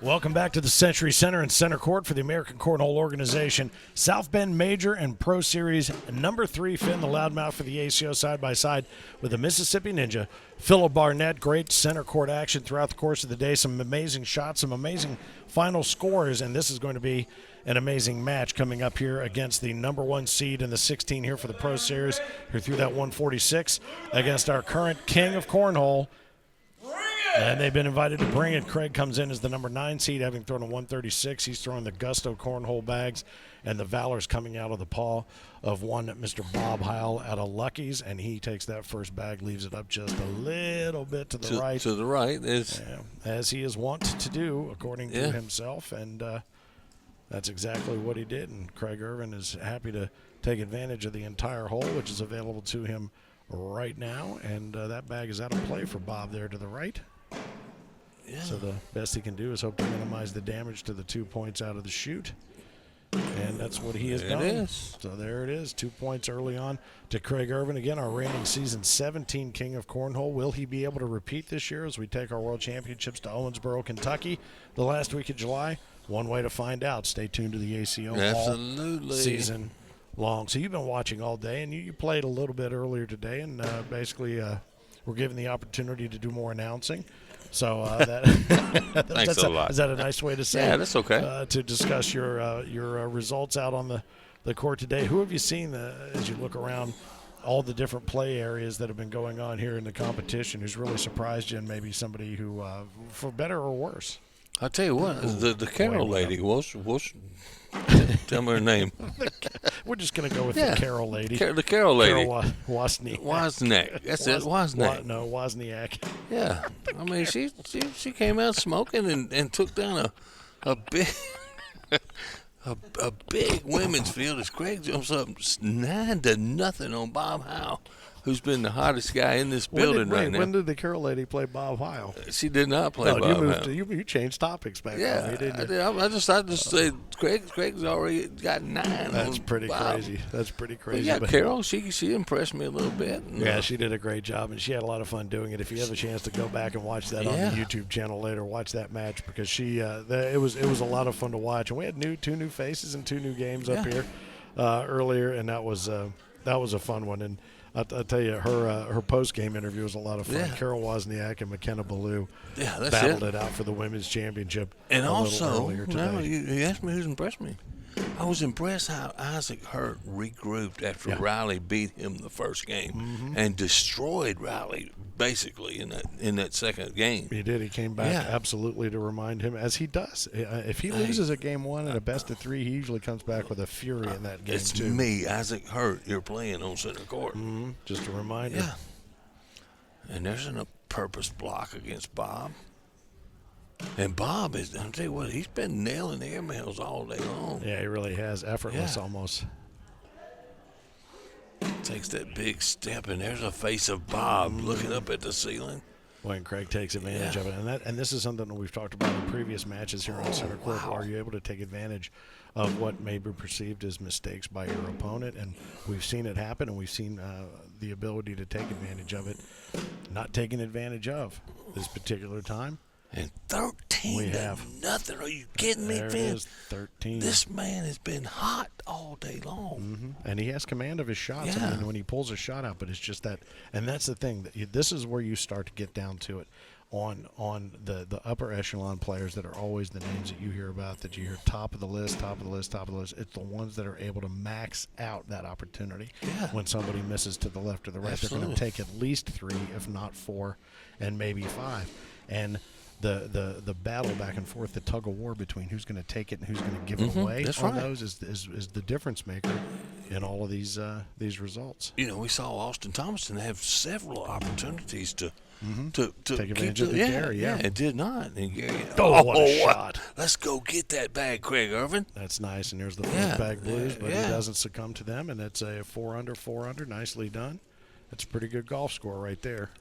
Welcome back to the Century Center and Center Court for the American Cornhole Organization. South Bend Major and Pro Series number 3, Finn the Loudmouth for the ACO side by side with the Mississippi Ninja. Phillip Barnett, great center court action throughout the course of the day. Some amazing shots, some amazing final scores, and this is going to be an amazing match coming up here against the number 1 seed in the 16 here for the Pro Series. Here through that 146 against our current king of Cornhole. And they've been invited to bring it. Craig comes in as the number 9 seed, having thrown a 136. He's throwing the Gusto Cornhole bags, and the Valor's coming out of the paw of one Mr. Bob Heil out of Lucky's, and he takes that first bag, leaves it up just a little bit to the right. To the right. As he is wont to do, according to himself, and that's exactly what he did. And Craig Ervin is happy to take advantage of the entire hole, which is available to him right now, and that bag is out of play for Bob there to the right. Yeah. So the best he can do is hope to minimize the damage to the 2 points out of the chute. And that's what he has done. So there it is, 2 points early on to Craig Ervin. Again, our reigning season 17 king of Cornhole. Will he be able to repeat this year as we take our world championships to Owensboro, Kentucky the last week of July? One way to find out. Stay tuned to the ACO all season long. So you've been watching all day, and you played a little bit earlier today, and basically we're given the opportunity to do more announcing. So thanks a lot. Is that a nice way to say? Yeah, that's okay. To discuss your results out on the court today. Who have you seen as you look around all the different play areas that have been going on here in the competition? Who's really surprised you, and maybe somebody who, for better or worse? I'll tell you what, the Carol lady was tell me her name. We're just going to go with the Carol lady. The Carol lady. Carol Wozniak. Wozniak. That's it, Wozniak. No, Wozniak. Yeah. I mean, she came out smoking and took down a big a big women's field as Craig jumps up 9-0 on Bob Heil, who's been the hottest guy in this building right now. When did the Carol lady play Bob Heil? She did not play Bob Heil. You changed topics back on me, didn't you? I just said Craig's already got 9. That's pretty crazy. That's pretty crazy. But Carol, she impressed me a little bit. Yeah, she did a great job, and she had a lot of fun doing it. If you have a chance to go back and watch that on the YouTube channel later, watch that match, because it was a lot of fun to watch. And we had 2 new faces and 2 new games up here earlier, and that was a fun one. And I'll tell you, her post-game interview was a lot of fun. Yeah. Carol Wozniak and McKenna Ballou battled it out for the women's championship. And also, you asked me who's impressed me. I was impressed how Isaac Hurt regrouped after Riley beat him the first game and destroyed Riley basically in that second game. He did. He came back absolutely to remind him, as he does. If he loses a game 1 and a best of 3, he usually comes back with a fury in that game, it's too. It's me, Isaac Hurt, you're playing on center court. Just a reminder. Yeah. And there's a purpose block against Bob. And Bob I'll tell you what, he's been nailing the airmails all day long. Yeah, he really has. Effortless almost. Takes that big step, and there's a face of Bob looking up at the ceiling. When Craig takes advantage of it. And this is something that we've talked about in previous matches here on center court. Are you able to take advantage of what may be perceived as mistakes by your opponent? And we've seen it happen, and we've seen the ability to take advantage of it. Not taking advantage of this particular time. And 13-0. Are you kidding me, Finn? There it is, 13. This man has been hot all day long. And he has command of his shots. Yeah. I mean, when he pulls a shot out, but it's just that. And that's the thing. This is where you start to get down to it on the upper echelon players that are always the names that you hear about, that you hear top of the list. It's the ones that are able to max out that opportunity when somebody misses to the left or the right. Absolutely. They're going to take at least 3, if not 4, and maybe 5. And the battle back and forth, the tug of war between who's going to take it and who's going to give it away on those is the difference maker in all of these results. You know, we saw Austin Thomason have several opportunities to take advantage of Gary. Yeah, it did not. And Gary, what a shot! Let's go get that bag, Craig Ervin. That's nice. And there's the fourth bag blues, but he doesn't succumb to them, and it's a 4 under. Nicely done. That's a pretty good golf score right there.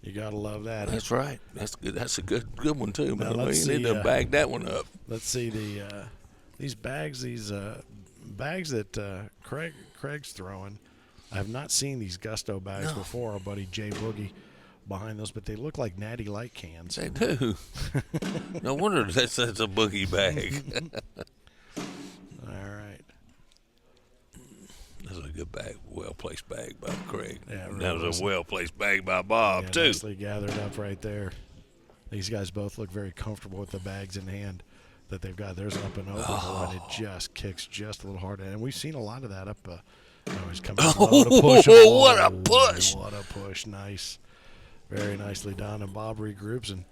You gotta love that. That's right. That's good. That's a good one too. Now, Man, you need to bag that one up. Let's see these bags that Craig's throwing. I have not seen these Gusto bags before. Our buddy Jay Boogie behind those, but they look like Natty Light cans. They do. No wonder that's a boogie bag. All right. That's a good bag, well-placed bag by Craig. Yeah, it that really was a well-placed bag by Bob, Yeah, too. nicely gathered up right there. These guys both look very comfortable with the bags in hand that they've got. There's an up and over, and it just kicks just a little harder. And we've seen a lot of that up. He's coming What a push. What a push. Nice. Very nicely done. And Bob regroups and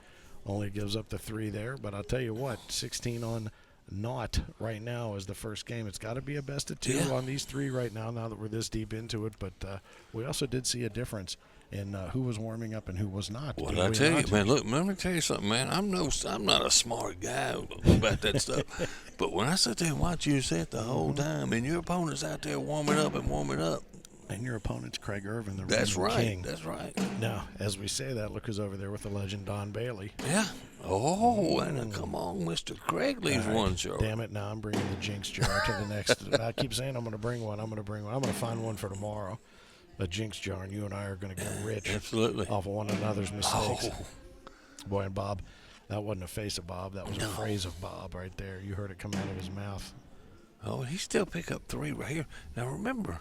only gives up the 3 there. But I'll tell you what, 16 on naught right now is the first game. It's got to be a best of 2 on these 3 right now that we're this deep into it. But we also did see a difference in who was warming up and who was not. Well, I tell you, man, look, let me tell you something, man. I'm not a smart guy about that stuff. But when I sit there and watch you sit the whole time, and your opponent's out there warming up, and your opponent's Craig Ervin, the that's reigning right. king. That's right. Now, as we say that, look who's over there with the legend Don Bailey. Yeah. Oh, and come on, Mr. Craig leaves one short. Damn it! Now I'm bringing the jinx jar to the next. I keep saying I'm going to bring one. I'm going to find one for tomorrow. A jinx jar, and you and I are going to get rich Absolutely. off of one another's mistakes. Boy, and Bob, that wasn't a face of Bob. That was a phrase of Bob right there. You heard it come out of his mouth. Oh, he still pick up 3 right here. Now remember,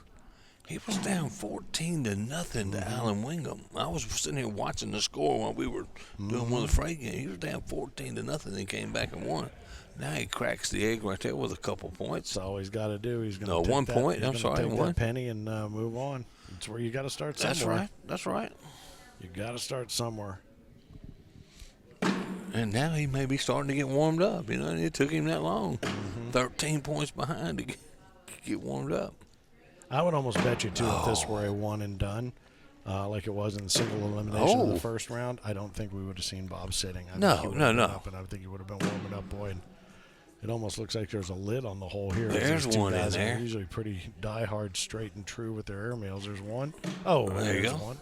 he was down 14-0 to Alan Wingham. I was sitting here watching the score while we were doing one of the freight games. He was down 14-0, and came back and won. Now he cracks the egg right there with a couple points. That's all he's got to do. He's going to take 1 point. He's I'm sorry, take one that penny and move on. It's where you got to start somewhere. That's right. You got to start somewhere. And now he may be starting to get warmed up. You know, it took him that long. 13 points behind to get warmed up. I would almost bet you, too, if this were a one and done, like it was in the single elimination of the first round, I don't think we would have seen Bob sitting. No. Up, and I think he would have been warming up, boy. And it almost looks like there's a lid on the hole here. There's These two one guys in there. Are usually pretty diehard, straight and true with their airmails. There's one. Oh, there you there's go. One.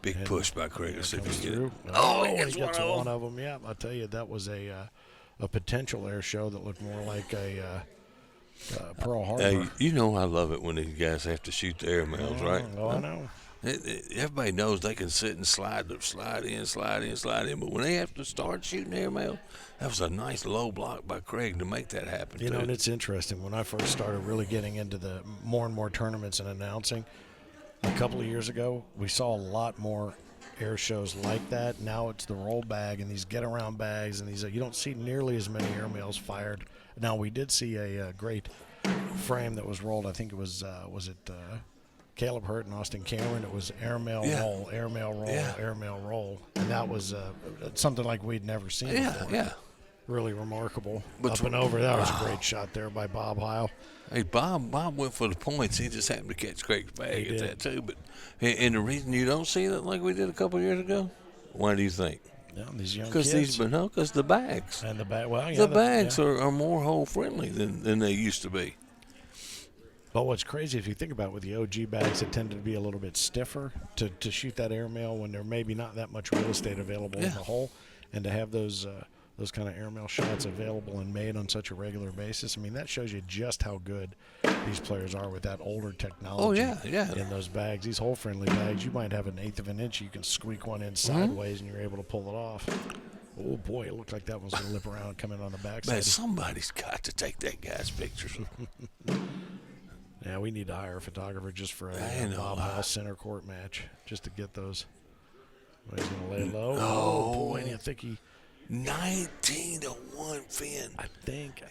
Big And push by Craig. There See if comes he can get through. it. He gets one of them. Yeah, I'll tell you, that was a potential air show that looked more like a Pearl Harbor. Hey, you know I love it when these guys have to shoot the airmails, right? Oh, I know. Everybody knows they can sit and slide in, but when they have to start shooting airmail, that was a nice low block by Craig to make that happen. You know, and it's interesting. When I first started really getting into the more and more tournaments and announcing, a couple of years ago, we saw a lot more air shows like that. Now it's the roll bag and these get-around bags, and these you don't see nearly as many airmails fired. Now, we did see a great frame that was rolled. I think it was Caleb Hurt and Austin Cameron. It was airmail roll, airmail roll, airmail roll. And that was something like we'd never seen before. Yeah. Really remarkable. But Up and over. That was a great shot there by Bob Heil. Hey, Bob went for the points. He just happened to catch Craig's bag at that, too. But and the reason you don't see that like we did a couple years ago, why do you think? Yeah, these young Because the bags. And the bag. Well, the bags are more hole friendly than they used to be. But what's crazy, if you think about it, with the OG bags, it tended to be a little bit stiffer to shoot that airmail when there maybe not that much real estate available in the hole, and to have those kind of airmail shots available and made on such a regular basis. I mean, that shows you just how good these players are with that older technology. In those bags, these hole-friendly bags, you might have an eighth of an inch. You can squeak one in sideways, and you're able to pull it off. Oh, boy, it looked like that one's going to lip around and come in on the backside. Man, somebody's got to take that guy's pictures. Yeah, we need to hire a photographer just for a Bob Heil center court match, just to get those. He's going to lay low. Oh, boy, and I think he... 19-1 Finn. I think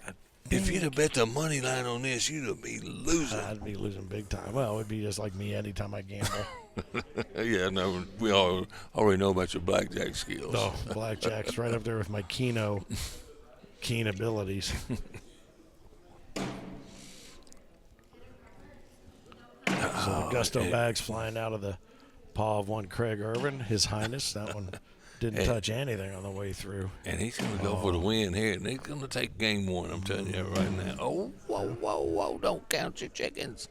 if you'd have bet the money line on this, you'd have been losing. I'd be losing big time. Well, it would be just like me anytime I gamble. Yeah, no, we all already know about your blackjack skills. No, blackjack's right up there with my keen abilities. So the Gusto bag's flying out of the paw of one Craig Ervin, His Highness. That one didn't touch anything on the way through. And he's going to go for the win here, and he's going to take game one, I'm telling you right now. Oh, whoa, don't count your chickens.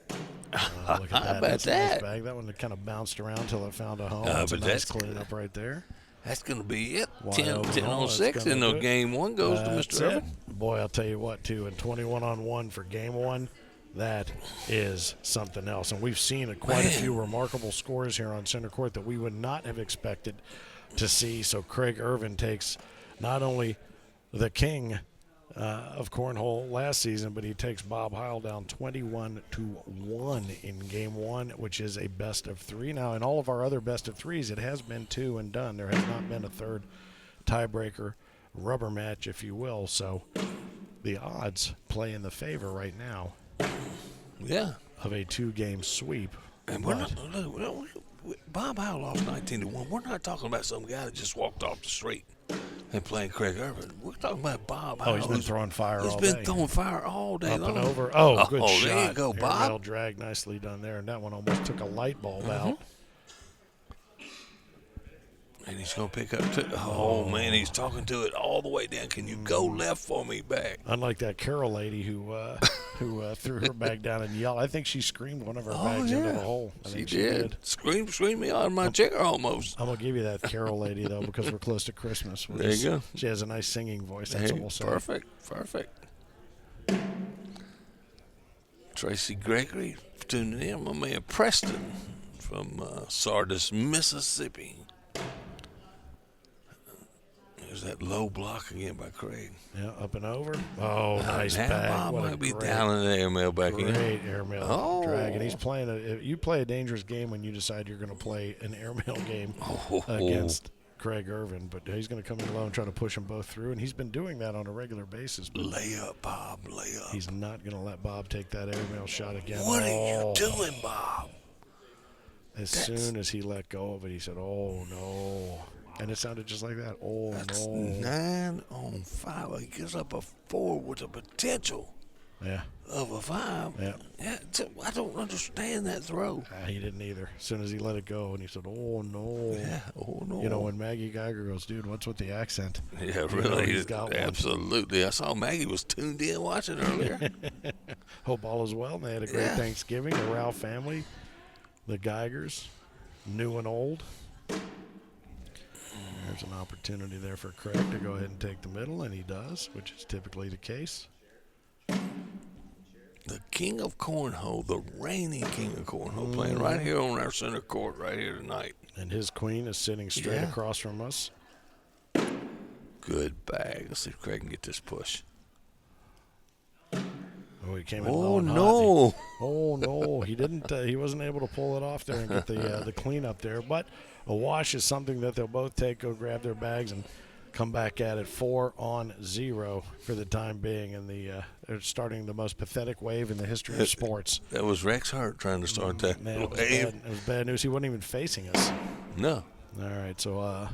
Look at that. How about That's a nice that? bag. That one kind of bounced around until it found a home. That's a nice cleanup right there. That's going to be it. Wide 10 open hole, on 6, and the game one goes to Mr. Ervin. Boy, I'll tell you what, too. And 21-1 for game one. That is something else. And we've seen quite a few remarkable scores here on center court that we would not have expected to see. So Craig Ervin takes not only the king of Cornhole last season, but he takes Bob Heil down 21-1 in game one, which is a best of three. Now, in all of our other best of threes, it has been 2 and done. There has not been a third tiebreaker rubber match, if you will. So the odds play in the favor right now. Yeah. Of a 2-game sweep. And we're not, look, Bob Heil lost 19-1. We're not talking about some guy that just walked off the street and playing Craig Ervin. We're talking about Bob Heil. Oh, he's been throwing fire all day. He's been throwing fire all day Up long. and over. Oh, good shot. There you go, Bob. Airmail drag nicely done there, and that one almost took a light bulb out. And he's going to pick up. Oh, man, he's talking to it all the way down. Can you go left for me back? Unlike that Carol lady who threw her bag down and yelled. I think she screamed one of her bags into the hole. She did. Scream me out of my chair almost. I'm going to give you that Carol lady, though, because we're close to Christmas. There you go. She has a nice singing voice. That's what we'll say. Perfect. Tracy Gregory tuning in. My man Preston from Sardis, Mississippi. There's that low block again by Craig. Yeah, up and over. Oh, nice bag. Bob What might be down in the airmail back in. Great airmail drag. And he's playing you play a dangerous game when you decide you're going to play an airmail game against Craig Ervin. But he's going to come in low and try to push them both through. And he's been doing that on a regular basis. Lay up, Bob. Lay up. He's not going to let Bob take that airmail shot again. What are you doing, Bob? As soon as he let go of it, he said, "Oh, no." And it sounded just like that. Oh, That's no. 9 on 5. He gives up a 4 with a potential of a 5. Yeah. I don't understand that throw. He didn't either. As soon as he let it go, and he said, "Oh, no." Yeah, oh, no. You know, when Maggie Geiger goes, "Dude, what's with the accent?" Yeah, really. He's got one. Absolutely. I saw Maggie was tuned in watching earlier. Hope all is well. And they had a great Thanksgiving. The Ralph family, the Geigers, new and old. There's an opportunity there for Craig to go ahead and take the middle, and he does, which is typically the case. The king of cornhole, the reigning king of cornhole, playing right here on our center court right here tonight. And his queen is sitting straight across from us. Good bag. Let's see if Craig can get this push. Oh, he came in low and no. hot. Oh, no. He didn't. He wasn't able to pull it off there and get the cleanup there. But a wash is something that they'll both take, go grab their bags, and come back at it 4-0 for the time being. And they're starting the most pathetic wave in the history of sports. That was Rex Hurt trying to start that Man, wave. it was bad news. He wasn't even facing us. No. All right, so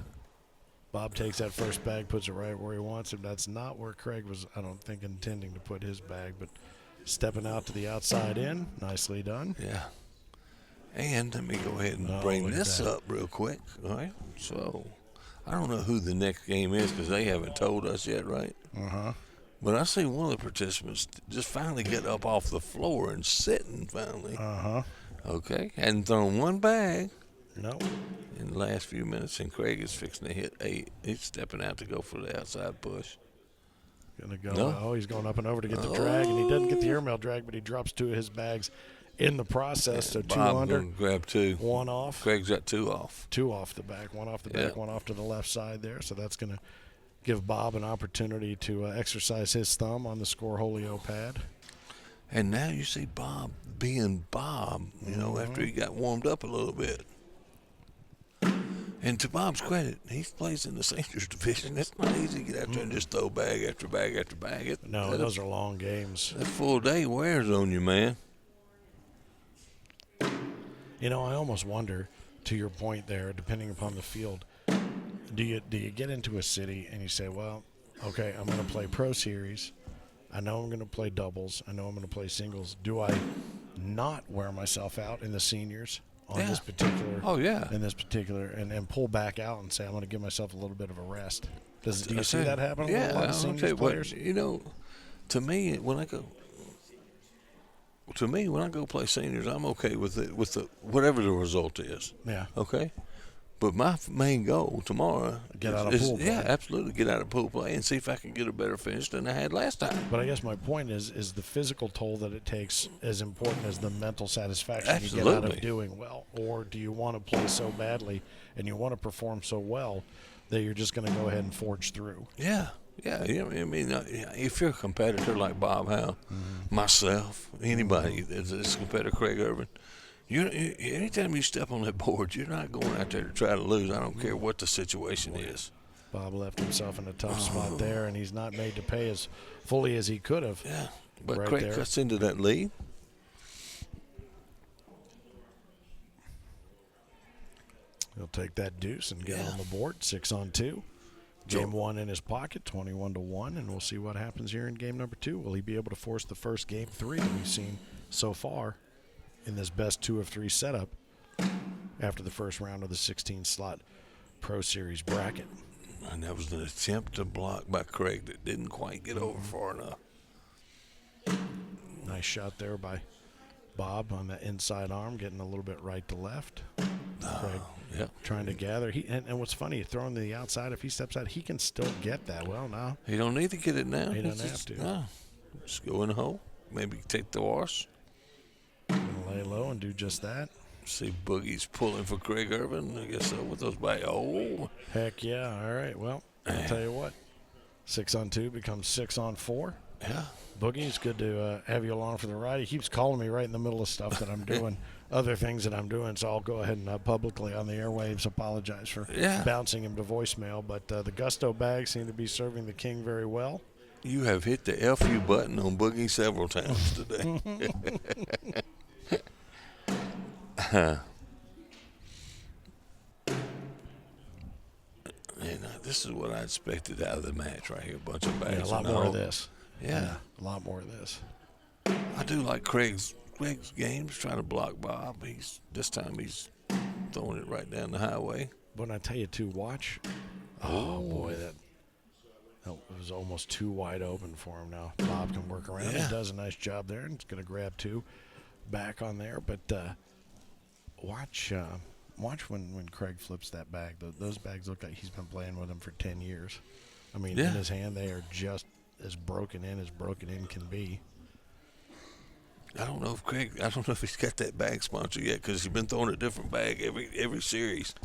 Bob takes that first bag, puts it right where he wants it. That's not where Craig was, I don't think, intending to put his bag, but stepping out to the outside in, nicely done. Yeah. And let me go ahead and bring this up real quick. All right. So I don't know who the next game is because they haven't told us yet, right? But I see one of the participants just finally get up off the floor and sitting finally. Okay. Hadn't thrown one bag. No. In the last few minutes, and Craig is fixing to hit 8. He's stepping out to go for the outside push. Gonna go. No. Oh, he's going up and over to get the drag, and he doesn't get the airmail drag, but he drops 2 of his bags in the process. So 2 Bob under. Grab 2. 1 off. Craig's got 2 off. 2 off the back. 1 off the back. 1 off to the left side there. So that's gonna give Bob an opportunity to exercise his thumb on the Scoreholio pad. And now you see Bob being Bob. You know, after he got warmed up a little bit. And to Bob's credit, he plays in the seniors division. It's not easy to get out there and just throw bag after bag after bag. No, those are long games. That full day wears on you, man. You know, I almost wonder, to your point there, depending upon the field, do you get into a city and you say, well, okay, I'm going to play Pro Series. I know I'm going to play doubles. I know I'm going to play singles. Do I not wear myself out in the seniors? On this particular, in this particular, and pull back out and say I'm going to give myself a little bit of a rest. Do you see that happen? Yeah, a lot of seniors players. You know, to me when I go play seniors, I'm okay with it with whatever the result is. Yeah. Okay. But my main goal tomorrow Get out of is pool play. yeah, absolutely get out of pool play and see if I can get a better finish than I had last time. But I guess my point is the physical toll that it takes as important as the mental satisfaction you get out Absolutely. of doing well? Or do you want to play so badly and you want to perform so well that you're just going to go ahead and forge through? Yeah. Yeah, you know, I mean, if you're a competitor like Bob Heil, myself, anybody that's a competitor, Craig Ervin, anytime you step on that board, you're not going out there to try to lose. I don't care what the situation is. Bob left himself in a tough spot there, and he's not made to pay as fully as he could have. Yeah, but right Craig there. cuts into that lead. He'll take that deuce and get on the board, 6-on-2. Game 1 in his pocket, 21-1, and we'll see what happens here in game number 2. Will he be able to force the first game 3 that we've seen so far in this best 2 of 3 setup after the first round of the 16-slot Pro Series bracket? And that was an attempt to block by Craig that didn't quite get over far enough. Nice shot there by Bob on the inside arm, getting a little bit right to left. Craig trying to gather. And what's funny, throwing to the outside, if he steps out, he can still get that. Well, now He don't need to get it now. He doesn't have to. No. Just go in the hole. Maybe take the wash. gonna lay low and do just that. See Boogie's pulling for Craig Ervin. I guess so with those back. Oh. Heck yeah. All right. Well, I'll tell you what. 6-on-2 becomes 6-on-4. Yeah. Boogie, it's good to have you along for the ride. He keeps calling me right in the middle of stuff that I'm doing, other things that I'm doing. So I'll go ahead and publicly on the airwaves apologize for bouncing him to voicemail. But the Gusto bags seem to be serving the king very well. You have hit the FU button on Boogie several times today. And this is what I expected out of the match right here. A bunch of bags. Yeah, a lot more of this. Yeah. A lot more of this. I do like Craig's games, trying to block Bob. This time he's throwing it right down the highway. When I tell you to watch, oh boy, that was almost too wide open for him now. Bob can work around. Yeah. He does a nice job there, and he's going to grab 2 back on there. But watch when Craig flips that bag. Those bags look like he's been playing with them for 10 years. I mean, in his hand, they are just as broken in can be. I don't know if he's got that bag sponsor yet because he's been throwing a different bag every series.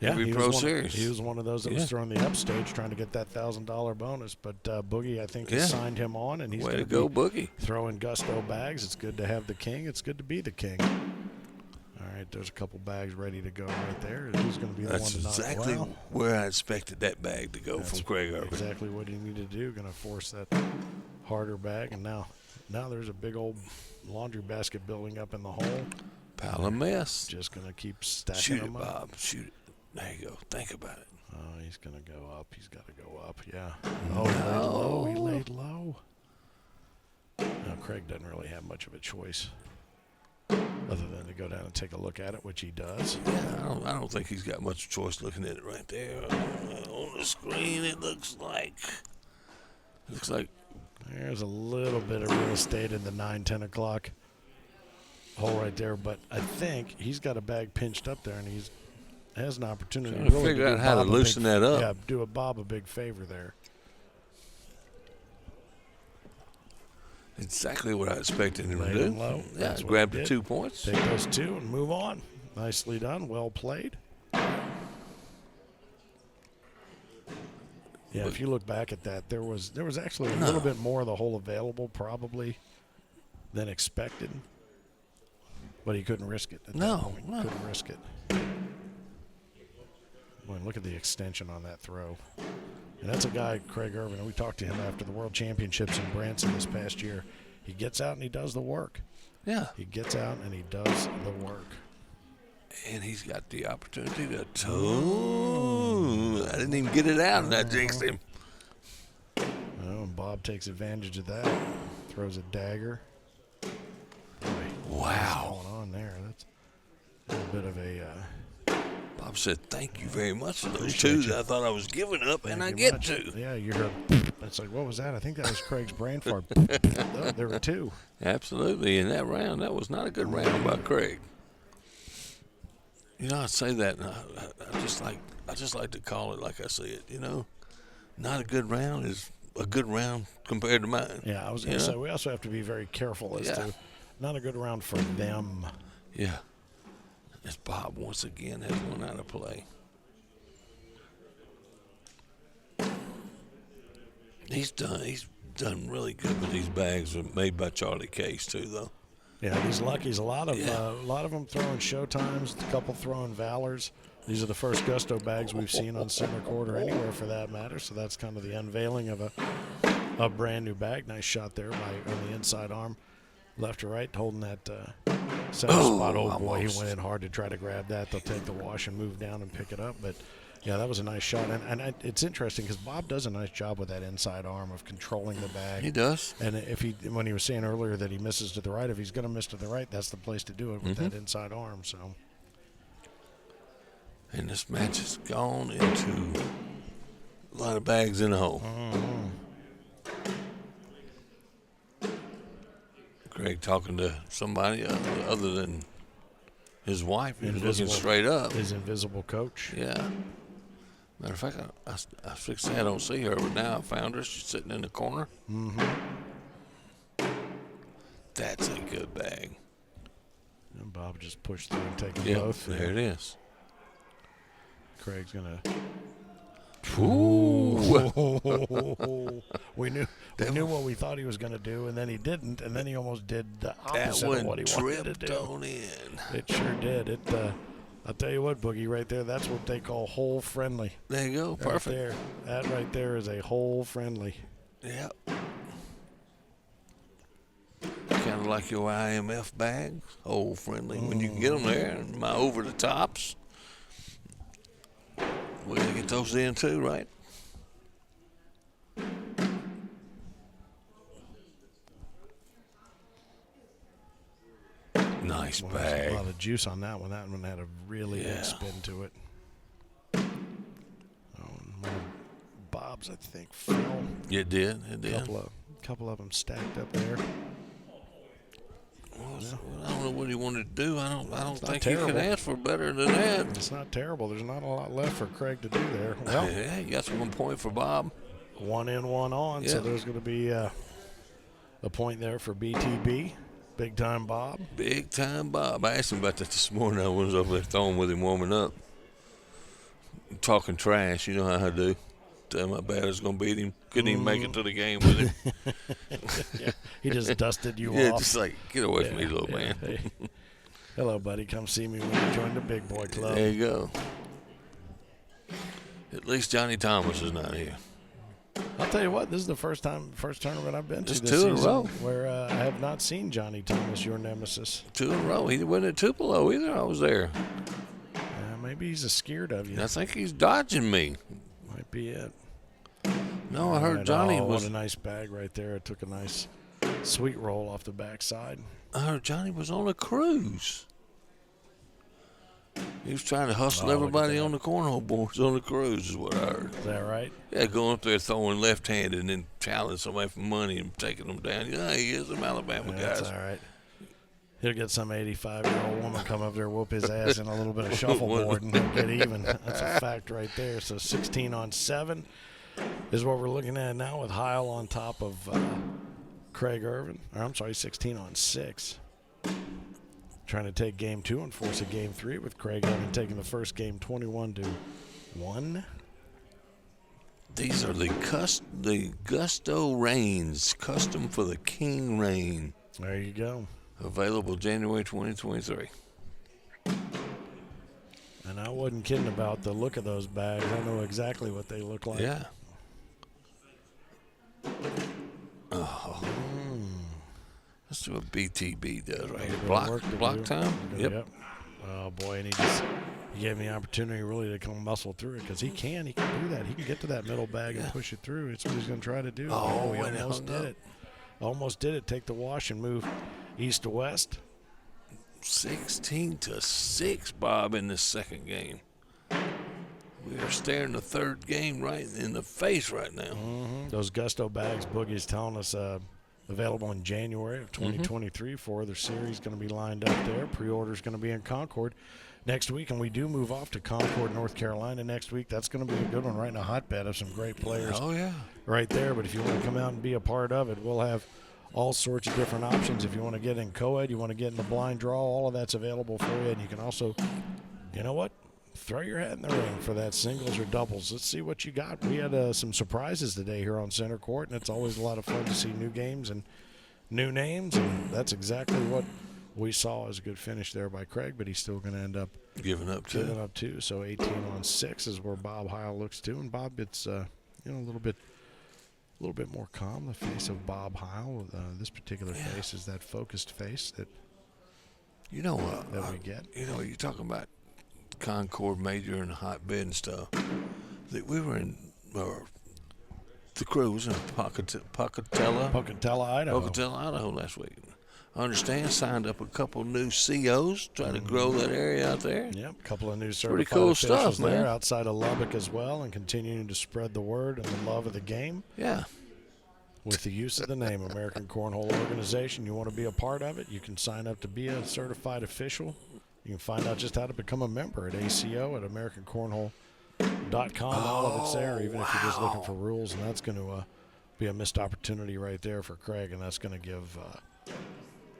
Yeah, every pro series. He was one of those that was throwing the upstage trying to get that $1,000 bonus. But Boogie, I think, has signed him on, and he's Way going to go, Boogie. Throwing Gusto bags. It's good to have the king. It's good to be the king. All right, there's a couple bags ready to go right there. Who's going to be the one to knock? That's exactly where I expected that bag to go from Craig Ervin. Exactly what he needed to do. Going to force that harder bag, and now there's a big old laundry basket building up in the hole. Pile of mess. Just going to keep stacking Shoot them it, up. Bob. Shoot it. There you go. Think about it. Oh, he's going to go up. He's got to go up. Yeah. Oh, he laid low. Now, Craig doesn't really have much of a choice other than to go down and take a look at it, which he does. Yeah, I don't think he's got much choice looking at it right there. On the screen, it looks like there's a little bit of real estate in the 9-10 o'clock hole right there, but I think he's got a bag pinched up there, and he's has an opportunity to figure out how to loosen that up. Yeah, do a Bob a big favor there. Exactly what I expected him to Laid do. him low. Yeah, That's what grab he the did. 2 points. Take those 2 and move on. Nicely done. Well played. Yeah, if you look back at that, there was actually a little bit more of the hole available probably than expected. But he couldn't risk it at that point. Couldn't risk it. Boy, look at the extension on that throw. And that's a guy, Craig Ervin, and we talked to him after the World Championships in Branson this past year. He gets out and he does the work. Yeah. He gets out and he does the work. And he's got the opportunity to I didn't even get it out, and I jinxed him. Oh, and Bob takes advantage of that. Throws a dagger. Boy, wow. What's going on there? That's a little bit of a... Bob said, thank you very much for those 2s. I thought I was giving up, and I get 2. Yeah, you heard... It's like, what was that? I think that was Craig's brain fart. Oh, there were 2. Absolutely. In that round, that was not a good round by Craig. You know, I say that, and I just like to call it like I see it. You know, not a good round is a good round compared to mine. Yeah, I was going to say we also have to be very careful as to not a good round for them. Yeah. As Bob once again has one out of play. He's done really good with these bags made by Charlie Case too, though. Yeah, these Luckies, a lot of them throwing Showtimes, a couple throwing Valors. These are the first Gusto bags we've seen on Center Court or anywhere for that matter. So that's kind of the unveiling of a brand new bag. Nice shot there on the inside arm, left to right, holding that center spot. Oh boy, he went in hard to try to grab that. They'll take the wash and move down and pick it up, but. Yeah, that was a nice shot, and it's interesting because Bob does a nice job with that inside arm of controlling the bag. He does. And when he was saying earlier that he misses to the right, if he's going to miss to the right, that's the place to do it with that inside arm. So. And this match has gone into a lot of bags in the hole. Greg talking to somebody other than his wife. He was looking straight up. His invisible coach. Yeah. Matter of fact, I fixed I don't see her, but now I found her. She's sitting in the corner. That's a good bag. And Bob just pushed through and taking both. There it is. Craig's going to. Ooh. We knew what we thought he was going to do, and then he didn't, and then he almost did the opposite of what he wanted to do. On in. It sure did. I'll tell you what, Boogie, right there, that's what they call hole friendly. There you go. Perfect. Right there. That right there is a hole friendly. Yep. Kind of like your IMF bags, hole friendly. When you can get them there, and my over the tops, we gotta get those in too, right? Nice bag. A lot of juice on that one. That one had a really big spin to it. One of Bob's, I think, fell. It did. It did. Couple of them stacked up there. Well, I don't know what he wanted to do. I don't think terrible. he could ask for better than that. It's not terrible. There's not a lot left for Craig to do there. Well, yeah, he got 1 point for Bob. 1 in, 1 on. Yeah. So there's going to be a point there for BTB. Big time Bob. Big time Bob. I asked him about that this morning. I was over there throwing with him, warming up. Talking trash. You know how I do. Tell him how bad I was going to beat him. Couldn't even make it to the game with him. Yeah. He just dusted you off. Yeah, just like, get away from me, little man. Hey. Hello, buddy. Come see me when you join the big boy club. There you go. At least Johnny Thomas is not here. I'll tell you what, this is the first tournament I've been to this 2 in a season row where I have not seen Johnny Thomas, your nemesis. 2 in a row. He wasn't at Tupelo either. I was there. Maybe he's scared of you. I think he's dodging me. Might be it. No, I heard Johnny was. What a nice bag right there. It took a nice sweet roll off the backside. I heard Johnny was on a cruise. He was trying to hustle everybody on the cornhole boards on the cruise, is what I heard. Is that right? Yeah, going up there throwing left-handed and then challenging somebody for money and taking them down. Yeah, he is some Alabama guys. That's all right. He'll get some 85-year-old woman come up there, whoop his ass in a little bit of shuffleboard, and he'll get even. That's a fact right there. So 16 on 7 is what we're looking at now with Heil on top of Craig Ervin. Or I'm sorry, 16 on 6. Trying to take game 2 and force a game 3 with Craig having taken the first game 21-1. These are the Gusto Reigns, custom for the King Reign. There you go. Available January 2023. And I wasn't kidding about the look of those bags. I know exactly what they look like. Yeah. Oh. Let's do what BTB does right here. Block time? Yep. Oh, boy, and he gave me the opportunity really to come muscle through it because he can do that. He can get to that middle bag and push it through. It's what he's going to try to do. Oh, he almost did it. Almost did it. Take the wash and move east to west. 16-6, Bob, in this second game. We are staring the third game right in the face right now. Mm-hmm. Those Gusto bags, Boogie's telling us available in January of 2023. 4 other series going to be lined up there. Pre-order's going to be in Concord. next week, and we do move off to Concord, North Carolina next week. That's going to be a good one, right in a hotbed of some great players. Oh, yeah. Right there. But if you want to come out and be a part of it, we'll have all sorts of different options. If you want to get in co-ed, you want to get in the blind draw, all of that's available for you. And you can also, you know what, throw your hat in the ring for that singles or doubles. Let's see what you got. We had some surprises today here on center court, and it's always a lot of fun to see new games and new names, and that's exactly what we saw as a good finish there by Craig, but he's still going to end up giving up two. So 18-6 is where Bob Heil looks to, and Bob, it's a little bit more calm. The face of Bob Heil, this particular face is that focused face that that we get. You're talking about Concord Major and hotbed and stuff. We were in the crew was in Pocatello, Idaho last week. I understand signed up a couple new COs, trying to grow that area out there. Yep, a couple of new certified pretty cool officials stuff, there man. outside of Lubbock as well, and continuing to spread the word and the love of the game. Yeah. With the use of the name American Cornhole Organization. You want to be a part of it, you can sign up to be a certified official. You can find out just how to become a member at ACO at AmericanCornhole.com. All of it's there, even if you're just looking for rules, and that's going to be a missed opportunity right there for Craig, and that's going to give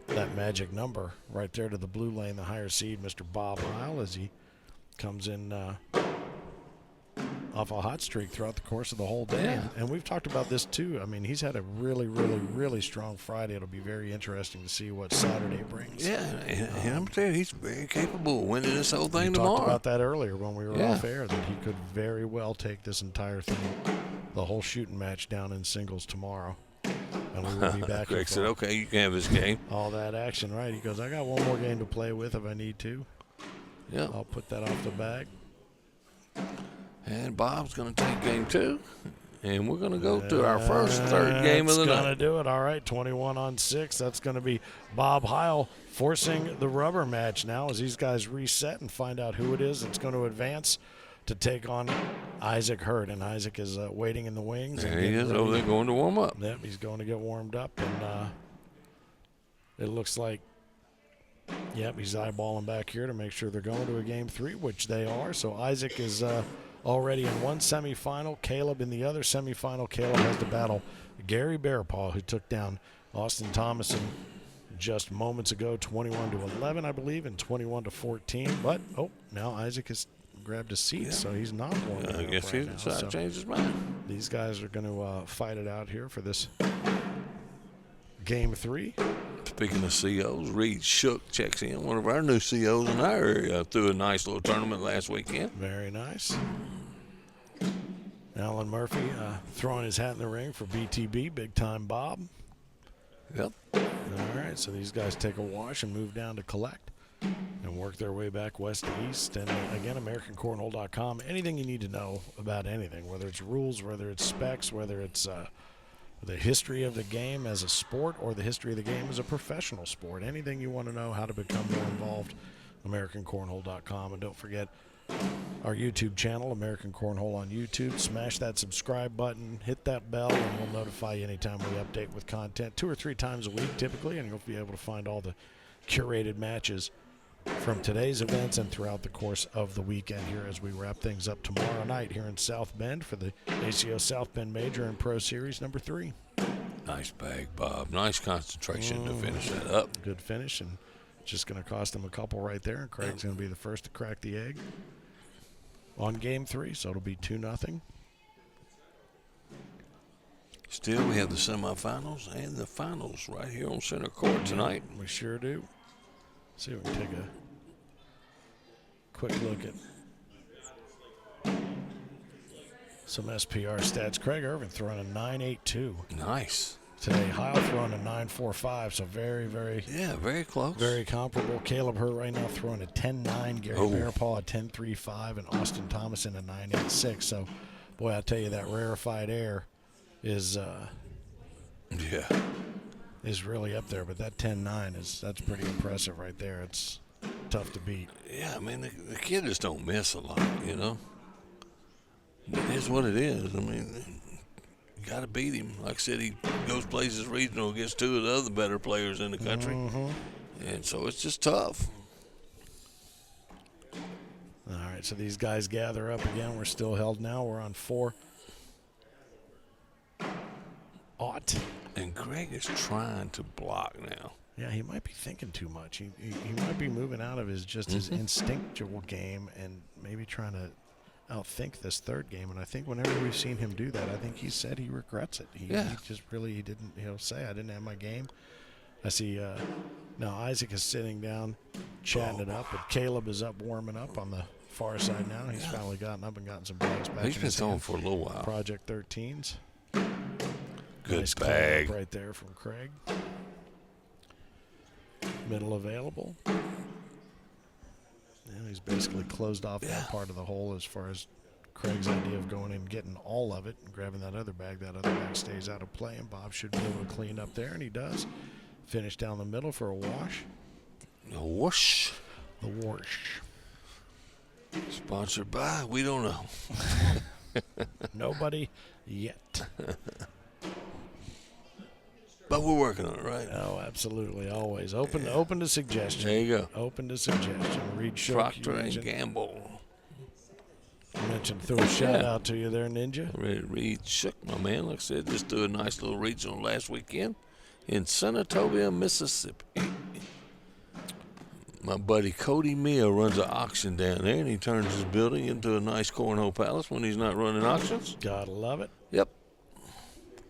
that magic number right there to the blue lane, the higher seed, Mr. Bob Heil, as he comes in off a hot streak throughout the course of the whole day. Yeah. And we've talked about this too. I mean, he's had a really, really, really strong Friday. It'll be very interesting to see what Saturday brings. Yeah, and I'm telling you, he's very capable of winning this whole thing We tomorrow. talked about that earlier when we were off air, that he could very well take this entire thing, the whole shooting match, down in singles tomorrow. And we will be back. Greg said, okay, you can have this game. All that action, right? He goes, I got one more game to play with if I need to. Yeah. I'll put that off the bag. And Bob's going to take game 2. And we're going to go to our third game of the That's night. going to do it. All right, 21-6. That's going to be Bob Heil forcing the rubber match now as these guys reset and find out who it is that's going to advance to take on Isaac Hurd. And Isaac is waiting in the wings. There he is over there going to warm up. Yep, he's going to get warmed up. And it looks like, yep, he's eyeballing back here to make sure they're going to a game 3, which they are. So Isaac is already in one semifinal. Caleb in the other semifinal. Caleb has to battle Gary Bearpaw, who took down Austin Thomason just moments ago, 21-11, I believe, and 21-14. But, now Isaac has grabbed a seat, so he's not warming up. I guess right he now. decided So to change his mind. these guys are going to fight it out here for this game 3. Speaking of COs, Reed Shook checks in, one of our new COs in our area, threw a nice little tournament last weekend. Very nice. Alan Murphy throwing his hat in the ring for BTB, Big Time Bob. Yep. All right, so these guys take a wash and move down to collect and work their way back west to east. And again, AmericanCornhole.com. Anything you need to know about anything, whether it's rules, whether it's specs, whether it's the history of the game as a sport or the history of the game as a professional sport. Anything you want to know how to become more involved, AmericanCornhole.com. And don't forget our YouTube channel, American Cornhole on YouTube. Smash that subscribe button, hit that bell, and we'll notify you anytime we update with content 2 or 3 times a week typically, and you'll be able to find all the curated matches from today's events and throughout the course of the weekend here as we wrap things up tomorrow night here in South Bend for the ACO South Bend Major and Pro Series number 3. Nice bag, Bob. Nice concentration to finish that up. Good finish, and just going to cost him a couple right there, and Craig's going to be the first to crack the egg on game 3, so it'll be 2-0. Still, we have the semifinals and the finals right here on center court tonight. We sure do. See if we can take a quick look at some SPR stats. Craig Ervin throwing a 9.82 Nice. today. Heil throwing a 9.45, so very, very, very close. very comparable. Caleb Hurd right now throwing a 10.9. Gary Bearpaw a 10.35, and Austin Thomason a 9.86. So, boy, I tell you, that rarefied air is really up there, but that 10.9 that's pretty impressive right there. It's tough to beat. Yeah, I mean, the kid just don't miss a lot, you know. It is what it is. I mean, you got to beat him. Like I said, he goes places regional against 2 of the other better players in the country. And so it's just tough. right, so these guys gather up again. We're still held now. We're on 4-0. And Greg is trying to block now. Yeah, he might be thinking too much. He might be moving out of his instinctual game and maybe trying to outthink this third game. And I think whenever we've seen him do that, I think he said he regrets it. He just really didn't, say I didn't have my game. I see now Isaac is sitting down, chatting it up, but Caleb is up warming up on the far side now. He's finally gotten up and gotten some bags back. He's been throwing for a little while. Project 13s. Good nice bag right there from Craig. Middle available. And he's basically closed off that part of the hole as far as Craig's idea of going in and getting all of it and grabbing that other bag. That other bag stays out of play, and Bob should be able to clean up there, and he does. Finish down the middle for a wash. A whoosh. The wash. Sponsored by, we don't know. Nobody yet. But we're working on it, right? Oh, absolutely. Always. Open to suggestion. There you go. Open to suggestion. Reed Shook. Procter and Gamble. I mentioned, threw a shout out to you there, Ninja. Reed Shook, my man. Like I said, just do a nice little regional last weekend in Senatobia, Mississippi. My buddy Cody Mia runs an auction down there, and he turns his building into a nice cornhole palace when he's not running auctions. Gotta love it. Yep.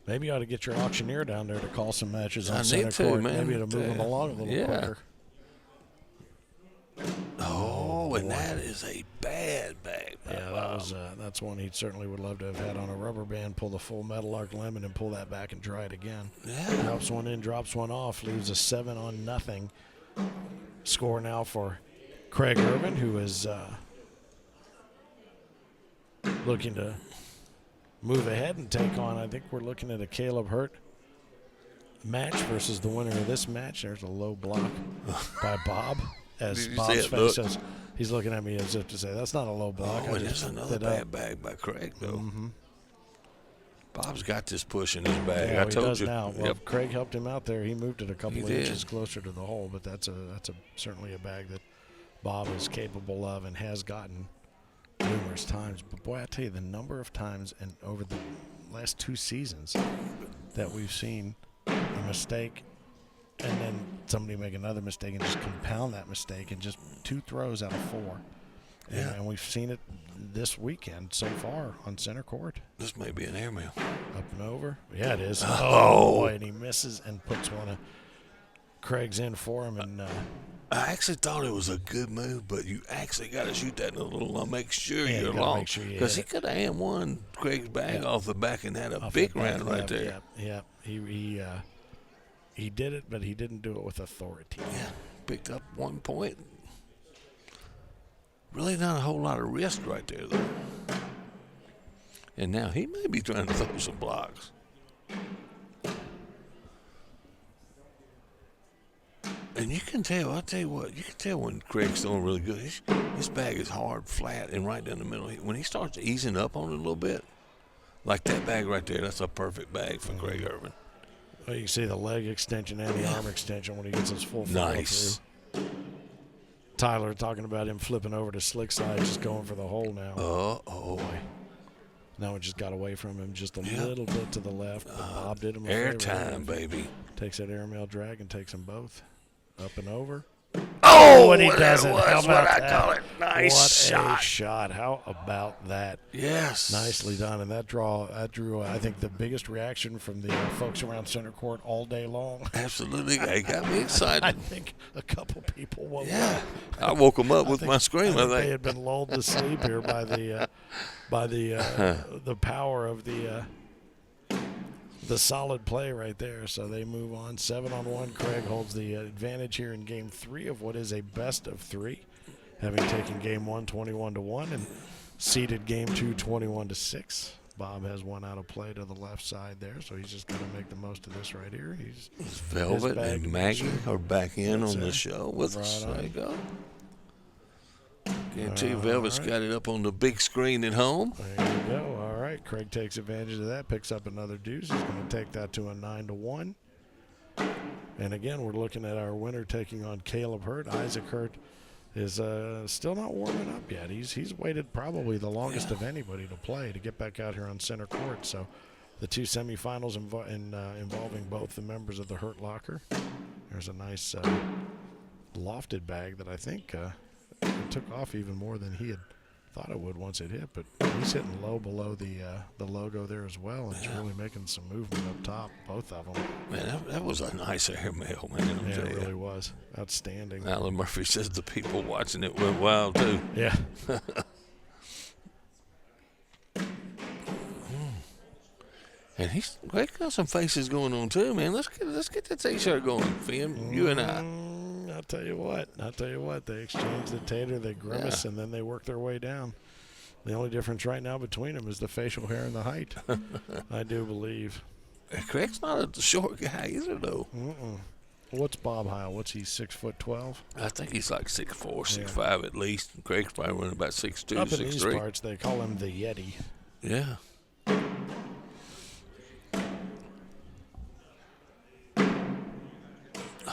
Maybe you ought to get your auctioneer down there to call some matches on I center need to, court. man. Maybe it'll move them along a little quicker. Oh, and that is a bad bag. Yeah, that's one he certainly would love to have had on a rubber band. Pull the full metal arc lemon and pull that back and try it again. Yeah. Drops one in, drops one off, leaves a 7-0 score now for Craig Ervin, who is looking to move ahead and take on. I think we're looking at a Caleb Hurt match versus the winner of this match. There's a low block by Bob. As Bob's face says, he's looking at me as if to say, that's not a low block. Oh, there's another bad bag by Craig, though. Mm-hmm. Bob's got this push in his bag. Yeah, I told he does you. now. Well, Craig helped him out there. He moved it a couple of inches did. closer to the hole, but that's certainly a bag that Bob is capable of and has gotten numerous times. But boy, I tell you, the number of times and over the last 2 seasons that we've seen a mistake and then somebody make another mistake and just compound that mistake and just 2 throws out of 4. And we've seen it this weekend so far on center court. This may be an airmail. Up and over. Yeah, it is. Oh, boy, and he misses and puts one of Craig's in for him. And I actually thought it was a good move, but you actually got to shoot that in a little. Make sure you're long, because he could have hand one Craig's bag off the back and had a big round right there. Yeah. He did it, but he didn't do it with authority. Yeah, picked up 1 point. Really not a whole lot of risk right there, though. And now he may be trying to throw some blocks. And you can tell, I'll tell you what, you can tell when Craig's throwing really good. His bag is hard, flat, and right down the middle. When he starts easing up on it a little bit, like that bag right there, that's a perfect bag for Craig Ervin. Well, you can see the leg extension and the arm extension when he gets his full nice. Through. Tyler talking about him flipping over to slick side, just going for the hole now. Oh. Now it just got away from him just a little bit to the left. But Bob did him a airtime, favor. baby. Takes that airmail drag and takes them both. Up and over. Oh, and he does it. How about what I that? call it. Nice what a shot. How about that? Yes. Nicely done. And that drew, I think, the biggest reaction from the folks around center court all day long. Absolutely. It got me excited. I think a couple people woke up. I woke them up with my scream. I think they had been lulled to sleep here by the power of the solid play right there. So they move on 7-on-1. Craig holds the advantage here in game 3 of what is a best of 3, having taken game 1 21-1 and seeded game 2 21-6. Bob has one out of play to the left side there, so he's just got to make the most of this right here. Is Velvet and Maggie are back in on the show with us. Right there you go. Guarantee Velvet's got it up on the big screen at home. There you go. All right. Craig takes advantage of that, picks up another deuce. He's going to take that to a 9-1. And again, we're looking at our winner taking on Caleb Hurt. Isaac Hurt is still not warming up yet. He's waited probably the longest of anybody to play to get back out here on center court. So the two semifinals involving both the members of the Hurt Locker. There's a nice lofted bag that I think it took off even more than he had thought it would once it hit, but he's hitting low below the logo there as well, and it's really making some movement up top, both of them. Man, that was a nice airmail, man. Yeah, it really was. Outstanding. Alan Murphy says the people watching it went wild, too. Yeah. And Greg got some faces going on, too, man. Let's get that T-shirt going, Finn, you and I. I'll tell you what. They exchange the tater, they grimace, and then they work their way down. The only difference right now between them is the facial hair and the height, I do believe. Craig's not a short guy either, though. What's Bob Heil? What's he, 6'12"? I think he's like 6'4", 6'5" at least. Craig's probably running about 6'2", Up 6'3". in these parts, they call him the Yeti. Yeah.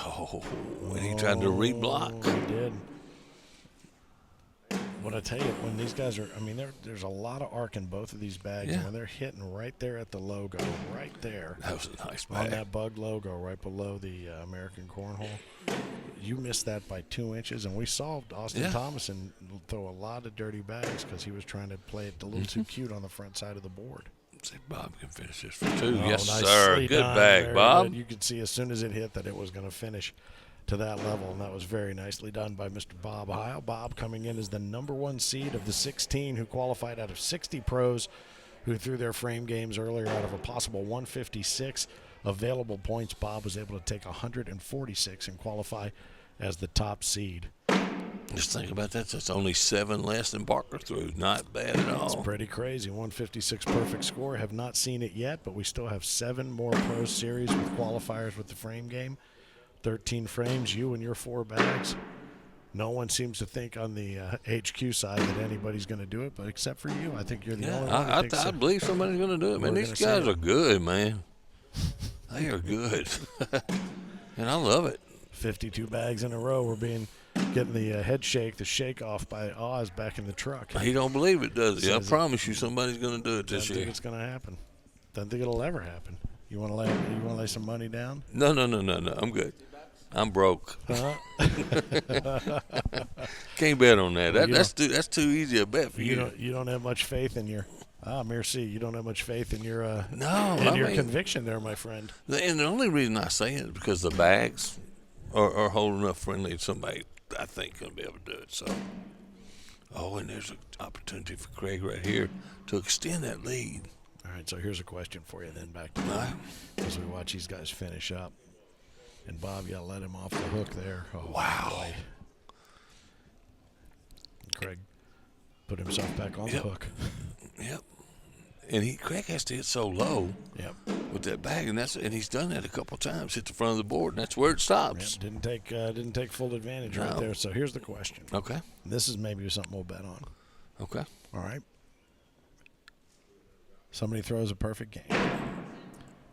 Oh, and he tried to reblock. He did. But I tell you, when these guys are, there's a lot of arc in both of these bags. Yeah. And when they're hitting right there at the logo, right there. That was a nice bag. On that bug logo right below the American Cornhole. You missed that by 2 inches, and we saw Austin Thomason throw a lot of dirty bags because he was trying to play it a little too cute on the front side of the board. See, Bob can finish this for 2. Oh, Yes, nicely sir. Good done. bag, Very Bob. good. You could see as soon as it hit that it was going to finish to that level, and that was very nicely done by Mr. Bob Heil. Bob coming in as the #1 seed of the 16 who qualified out of 60 pros who threw their frame games earlier out of a possible 156 available points. Bob was able to take 146 and qualify as the top seed. Just think about that. That's only 7 less than Barker threw. Not bad at all. It's pretty crazy. 156 perfect score. Have not seen it yet, but we still have 7 more Pro Series with qualifiers with the frame game. 13 frames, you and your 4 bags. No one seems to think on the HQ side that anybody's going to do it, but except for you. I think you're the only one. I believe somebody's going to do it, man. These guys are good, man. They are good. And I love it. 52 bags in a row. We're getting the head shake, the shake off by Oz back in the truck. He don't believe it, does he? I promise you somebody's going to do it this year. I think it's going to happen. Don't think it'll ever happen. You want to lay some money down? No. I'm good. I'm broke. Can't bet on that. That's too easy a bet for you. You don't have much faith in your merci. You don't have much faith in your conviction there, my friend. And the only reason I say it is because the bags are holding up friendly to somebody I think going to be able to do it. So, and there's an opportunity for Craig right here to extend that lead. All right, so here's a question for you then, back to Bob, as we watch these guys finish up. And Bob, you got to let him off the hook there. Oh, wow. Boy. Craig put himself back on the hook. Yep. And Craig has to hit so low with that bag, and he's done that a couple times, hit the front of the board, and that's where it stops. Yep, didn't take full advantage right there. So here's the question. Okay. This is maybe something we'll bet on. Okay. All right. Somebody throws a perfect game.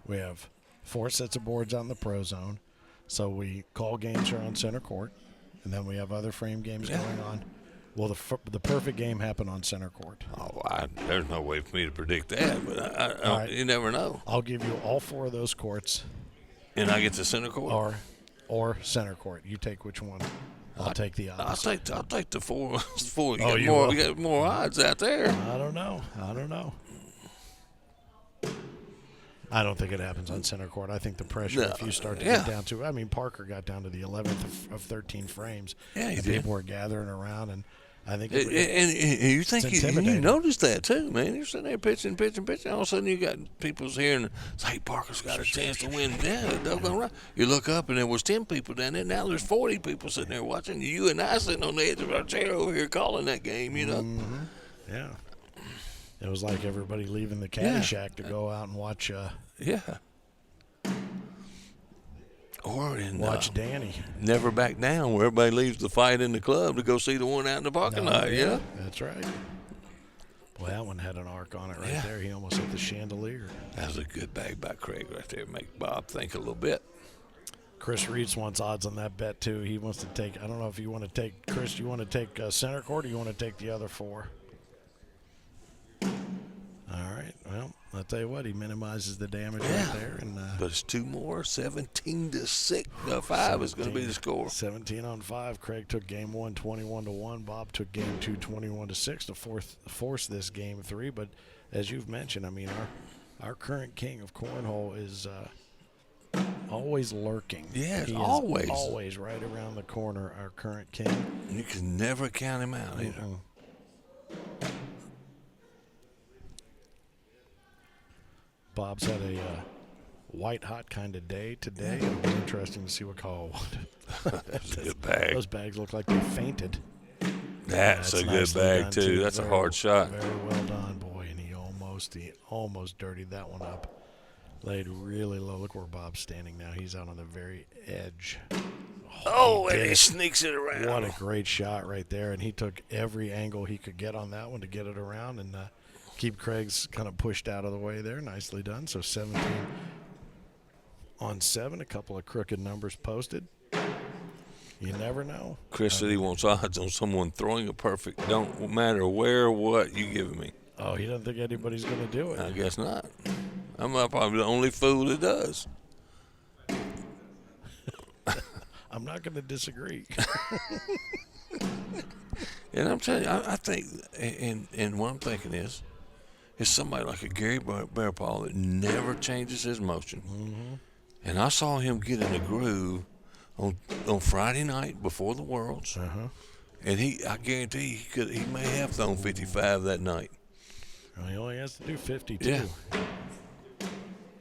We have 4 sets of boards on the pro zone. So we call games here on center court, and then we have other frame games going on. Will the perfect game happen on center court? Oh, there's no way for me to predict that, but you never know. I'll give you all 4 of those courts. And I get to center court? Or center court. You take which one. I'll take the opposite. I'll take the 4. You got more odds out there. I don't know. I don't think it happens on center court. I think the pressure, if you start to get down to, Parker got down to the 11th of 13 frames. Yeah, he did. People were gathering around, and I think and you think you noticed that too, man. You're sitting there pitching. All of a sudden, you got people's hearing, hey, Parker's got a chance to win. Yeah, you look up, and there was 10 people down there. Now there's 40 people sitting there watching. You and I sitting on the edge of our chair over here calling that game, you know. Mm-hmm. Yeah. It was like everybody leaving the caddy shack to go out and watch. Watch Danny. Never Back Down, where everybody leaves the fight in the club to go see the one out in the parking lot. Yeah, that's right. Boy, that one had an arc on it right there. He almost hit the chandelier. That was a good bag by Craig right there. Make Bob think a little bit. Chris Reeds wants odds on that bet too. He wants to take. I don't know if you want to take Chris. You want to take center court, or you want to take the other 4? All right. Well, I'll tell you what. He minimizes the damage right there, and but it's 2 more. 17-6. 5 is going to be the score. 17 on 5. Craig took game 1, 21-1. Bob took game 2, 21-6 to force this game 3. But as you've mentioned, I mean, our current king of cornhole is always lurking. Yeah, he always. Is always right around the corner, our current king. You can never count him out either. Bob's had a white-hot kind of day today. It'll be interesting to see what call. That's a good bag. Those bags look like they fainted. That's a good bag, too. That's a hard shot. Very well done, boy. And he almost dirtied that one up. Laid really low. Look where Bob's standing now. He's out on the very edge. And he sneaks it around. What a great shot right there. And he took every angle he could get on that one to get it around and keep Craig's kind of pushed out of the way there. Nicely done. So 17 on 7. A couple of crooked numbers posted. You never know. Chris said he wants odds on someone throwing a perfect. Don't matter where or what you give me. Oh, he doesn't think anybody's going to do it. I guess not. I'm probably the only fool that does. I'm not going to disagree. And I'm telling you, I think, and what I'm thinking is somebody like a Gary Bearpaw that never changes his motion. Mm-hmm. And I saw him get in a groove on Friday night before the Worlds. And I guarantee he may have thrown 55 that night. Well, he only has to do 52. Yeah.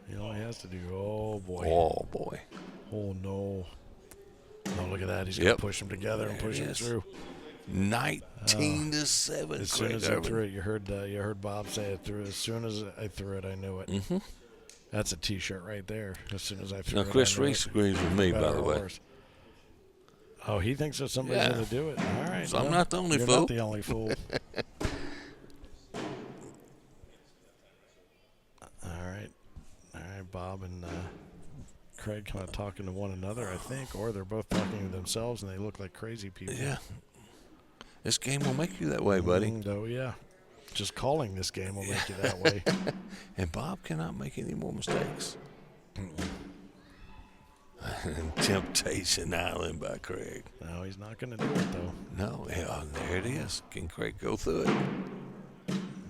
He only has to do, oh, boy. Oh, boy. Oh, no. Oh, look at that. He's going to push them together and push them through. 19-7. As soon as he threw it, you heard Bob say it through. As soon as I threw it, I knew it. Mm-hmm. That's a T-shirt right there. As soon as I threw it, Now, Chris Reese agrees with me, by the way. Oh, he thinks that somebody's going to do it. All right. So I'm not the only you're fool. Not the only fool. All right, Bob and Craig kind of talking to one another, I think, or they're both talking to themselves, and they look like crazy people. Yeah. This game will make you that way, buddy. Oh, yeah. Just calling this game will make you that way. And Bob cannot make any more mistakes. Temptation Island by Craig. No, he's not going to do it, though. No. Yeah, there it is. Can Craig go through it?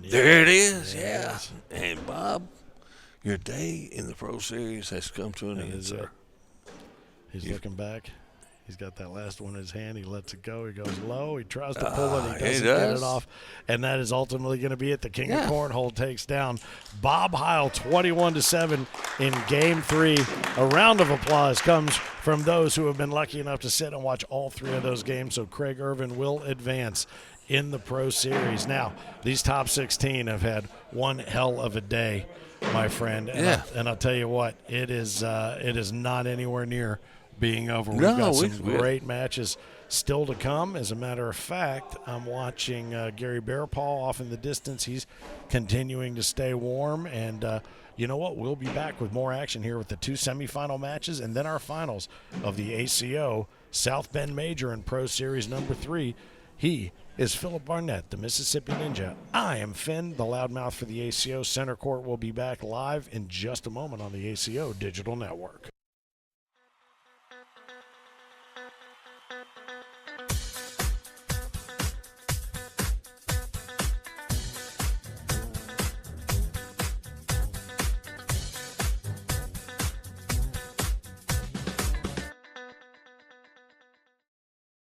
Yeah. There it is. Yeah. And Bob, your day in the Pro Series has come to an end, sir. He's looking back. He's got that last one in his hand. He lets it go. He goes low. He tries to pull it. He doesn't get it off. And that is ultimately going to be it. The King of Cornhole takes down Bob Heil 21-7 in Game 3. A round of applause comes from those who have been lucky enough to sit and watch all 3 of those games. So Craig Ervin will advance in the Pro Series. Now, these top 16 have had one hell of a day, my friend. And I'll tell you what, it is not anywhere near being over. We've got some great matches still to come. As a matter of fact, I'm watching Gary Bearpaw off in the distance. He's continuing to stay warm. And you know what? We'll be back with more action here with the 2 semifinal matches and then our finals of the ACO South Bend Major and Pro Series number 3. He is Philip Barnett, the Mississippi Ninja. I am Finn, the loudmouth for the ACO. Center Court will be back live in just a moment on the ACO Digital Network.